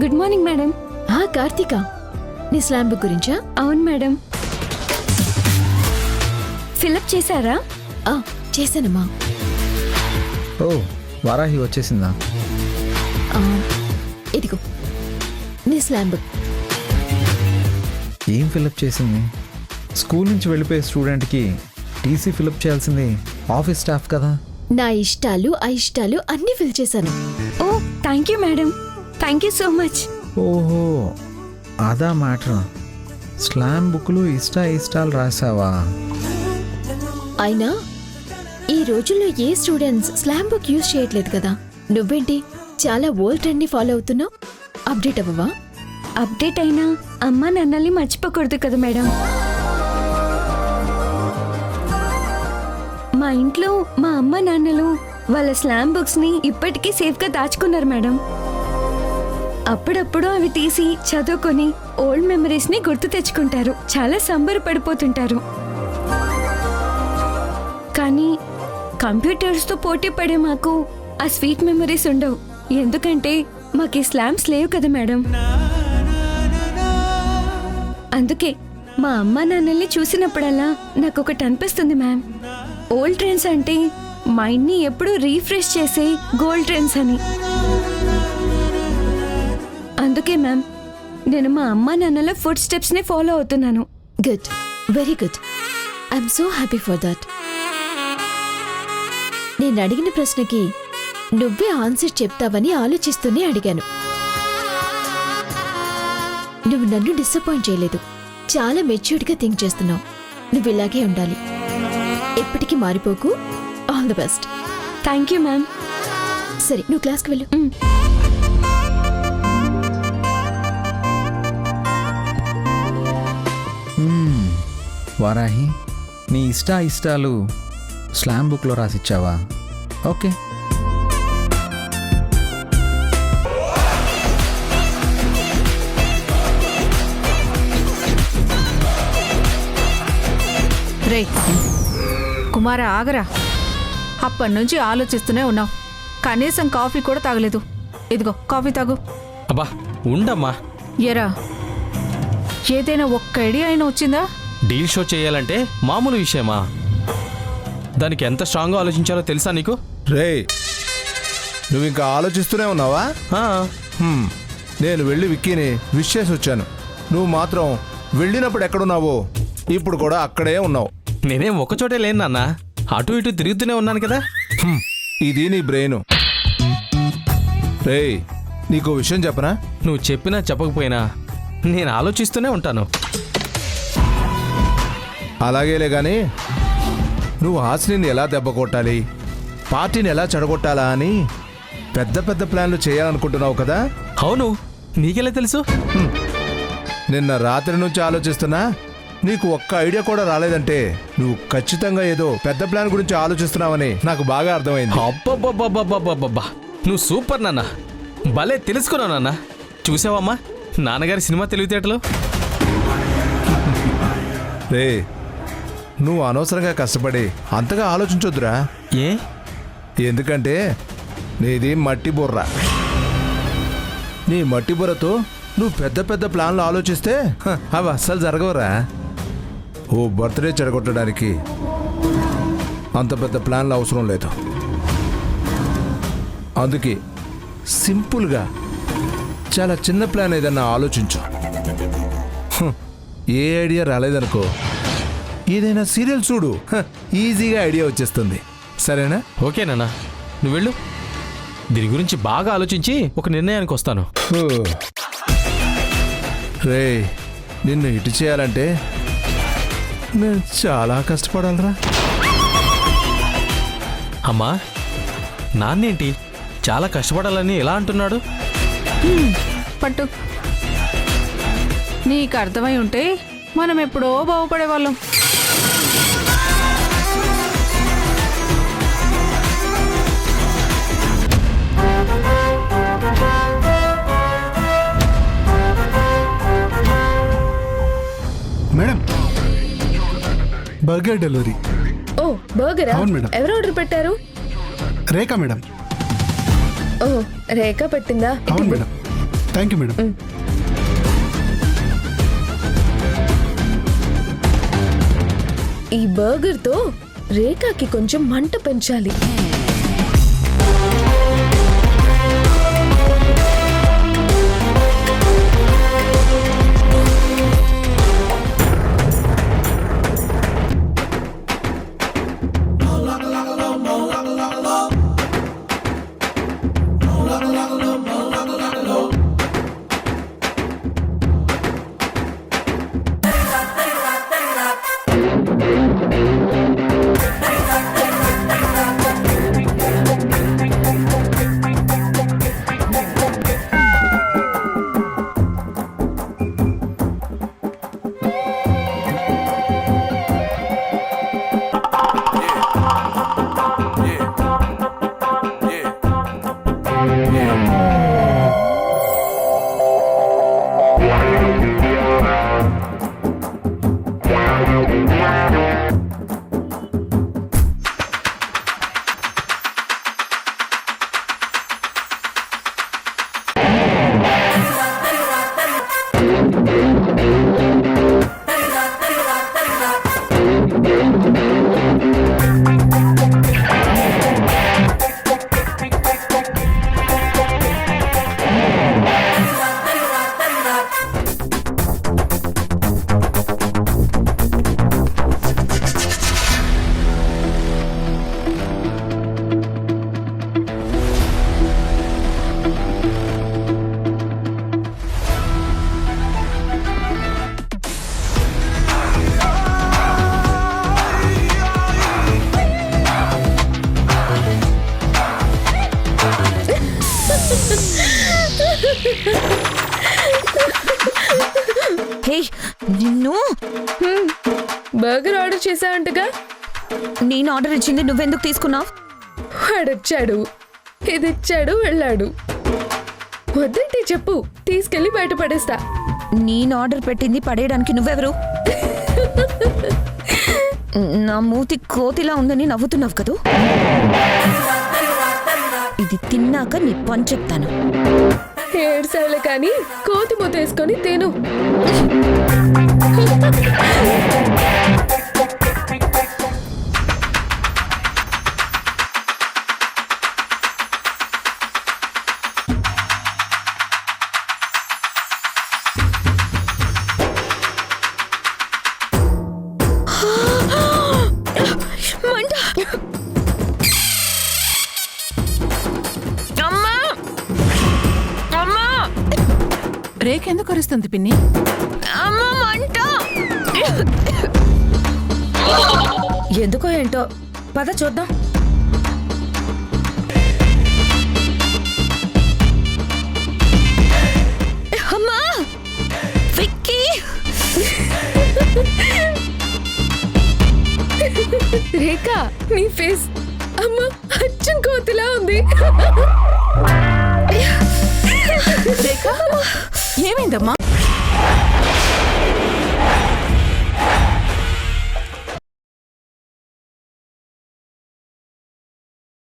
Good morning madam. Karthika, నీ slam book గురించా? అవును మేడం. ఫిలప్ చేశారా? చేశానమ్మా. ఓ, వారాహి వచ్చేసిందా? ఇదిగో నీ స్లామ్ బుక్. ఏం ఫిలప్ చేసింది? స్కూల్ నుంచి వెళ్ళిపోయే స్టూడెంట్కి టీసీ ఫిలప్ చేయాల్సింది ఆఫీస్ స్టాఫ్ కదా. నా ఇష్టాలు అయిష్టాలు అన్నీ ఫిల్ చేశాను. Oh, thank you madam. Thank you so much. ఓహో, అదా మ్యాటర్. స్లామ్ బుక్లు ఇష్టాలు రాసావా? అయినా ఈ రోజుల్లో ఏ స్టూడెంట్స్ స్లామ్ బుక్ యూజ్ చేయట్లేదు కదా. నువ్వేంటి చాలా ఓల్డ్ ట్రెండ్ ని ఫాలో అవుతున్నావు? అప్డేట్ అవ్వవా? అప్డేట్ అయినా అమ్మా నాన్నల్ని మర్చిపోకూడదు కదా మేడం. మా ఇంట్లో మా అమ్మ నాన్నలు వాళ్ళ స్లామ్ బుక్స్ ని ఇప్పటికీ సేఫ్ గా దాచుకున్నారు మేడం. అప్పుడప్పుడు అవి తీసి చదువుకొని ఓల్డ్ మెమరీస్ ని గుర్తు తెచ్చుకుంటారు. చాలా సంబరపడిపోతుంటారు. కానీ కంప్యూటర్స్ తో పోటీ పడే మాకు ఆ స్వీట్ మెమరీస్ ఉండవు. ఎందుకంటే మాకు ఈ స్లామ్స్ లేవు కదా మేడం. అందుకే మా అమ్మ నాన్నల్ని చూసినప్పుడల్లా నాకు ఒకటి అనిపిస్తుంది మ్యామ్. ఓల్డ్ ట్రెండ్స్ అంటే మైండ్ ని ఎప్పుడూ రీఫ్రెష్ చేసే గోల్డ్ ట్రెండ్స్ అని. అందుకే మ్యామ్ నేను మా అమ్మ నాన్నల ఫుడ్ స్టెప్స్ ని ఫాలో అవుతున్నాను. Good, very good. I'm so happy for that. నేను అడిగిన ప్రశ్నకి నువ్వే ఆన్సర్ చెప్తావని ఆలోచిస్తూనే అడిగాను. నువ్వు నన్ను డిసప్పాయింట్ చేయలేదు. చాలా మెచ్యూర్డ్గా థింక్ చేస్తున్నావు. నువ్వు ఇలాగే ఉండాలి. ఎప్పటికీ మారిపోకు. All the best. Thank you ma'am. సరే, నువ్వు క్లాస్కి వెళ్ళు. వారాహి, నీ ఇష్టాలు స్లామ్ బుక్లో రాసిచ్చావా? ఓకే. రే కుమార, ఆగరా. అప్పటినుంచి ఆలోచిస్తూనే ఉన్నావు. కనీసం కాఫీ కూడా తాగలేదు. ఇదిగో కాఫీ తాగు. అబ్బా ఉండమ్మా. ఎరా, ఏదైనా ఒక్క ఐడియా అయినా వచ్చిందా? డీల్ షో చేయాలంటే మామూలు విషయమా? దానికి ఎంత స్ట్రాంగ్గా ఆలోచించాలో తెలుసా నీకు? రే, నువ్వు ఇంకా ఆలోచిస్తూనే ఉన్నావా? నేను వెళ్ళి విక్కీని విష్ చేసి వచ్చాను. నువ్వు మాత్రం వెళ్ళినప్పుడు ఎక్కడున్నావో ఇప్పుడు కూడా అక్కడే ఉన్నావు. నేనేం ఒకచోటే లేను నాన్న, అటు ఇటు తిరుగుతూనే ఉన్నాను కదా. ఇది నీ బ్రెయిన్. రే, నీకు విషయం చెప్పనా? నువ్వు చెప్పినా చెప్పకపోయినా నేను ఆలోచిస్తూనే ఉంటాను. అలాగేలే గాని నువ్వు హాసిని ఎలా దెబ్బ కొట్టాలి, పార్టీని ఎలా చెడగొట్టాలా అని పెద్ద పెద్ద ప్లాన్లు చేయాలనుకుంటున్నావు కదా. అవును, నీకెలా తెలుసు? నిన్న రాత్రి నుంచి ఆలోచిస్తున్నా. నీకు ఒక్క ఐడియా కూడా రాలేదంటే నువ్వు ఖచ్చితంగా ఏదో పెద్ద ప్లాన్ గురించి ఆలోచిస్తున్నావని నాకు బాగా అర్థమైంది. అబ్బబ్బబ్బబ్బబ్బబ్బబ్బా, నువ్వు సూపర్ నాన్న. భలే తెలుసుకున్నావు నాన్న. చూసావమ్మా నాన్నగారి సినిమా తెలివితేటలు. రే, నువ్వు అనవసరంగా కష్టపడి అంతగా ఆలోచించొద్దురా. ఏ? ఎందుకంటే నీది మట్టి బుర్ర. నీ మట్టి బుర్రతో నువ్వు పెద్ద పెద్ద ప్లాన్లు ఆలోచిస్తే అవి అస్సలు జరగవురా. ఓ బర్త్డే చెడగొట్టడానికి అంత పెద్ద ప్లాన్లు అవసరం లేదు. అందుకే సింపుల్గా చాలా చిన్న ప్లాన్ ఏదన్నా ఆలోచించు. ఏ ఐడియా రాలేదనుకో, ఏదైనా సీరియల్ చూడు, ఈజీగా ఐడియా వచ్చేస్తుంది. సరేనా? ఓకే నాన్న, నువ్వు వెళ్ళు. దీని గురించి బాగా ఆలోచించి ఒక నిర్ణయానికి వస్తాను. రే, నిన్ను ఇటు చేయాలంటే నేను చాలా కష్టపడాలరా. అమ్మా, నాన్నేంటి చాలా కష్టపడాలని ఎలా అంటున్నాడు? పట్టు. నీకు అర్థమై ఉంటే మనం ఎప్పుడో బాగుపడేవాళ్ళం. Madam, burger delivery. ఓ బర్గరా? అవును మేడం. ఎవరు ఆర్డర్ పెట్టారు? రేఖా మేడం. ఓ రేఖ పెట్టిందా? అవును మేడం. Thank you madam. ఈ బర్గర్ తో రేఖకి కొంచెం మంట పెంచాలి. హే నిన్ను బర్గర్ ఆర్డర్ చేశావంటగా? నేను ఆర్డర్ ఇచ్చింది నువ్వెందుకు తీసుకున్నావు? వాడొచ్చాడు, ఇది ఇచ్చాడు, వెళ్ళాడు. వద్దంటే చెప్పు, తీసుకెళ్లి బయట పడేస్తా. నేను ఆర్డర్ పెట్టింది పడేయడానికి నువ్వెవరు? నా మూతి కోతిలా ఉందని నవ్వుతున్నావు కదూ? ఇది తిన్నాక నీ పని చెప్తాను. ఏడ్సాల కానీ కోతి మూతేసుకొని తిను. రేఖ ఎందుకు అరుస్తుంది పిన్ని? ఎందుకో ఏంటో పద చూద్దాం. అమ్మా విక్కీ! రేఖ నీ ఫేస్ అమ్మా అచ్చం కోతిలా ఉంది. రేఖ ఏమైందమ్మా?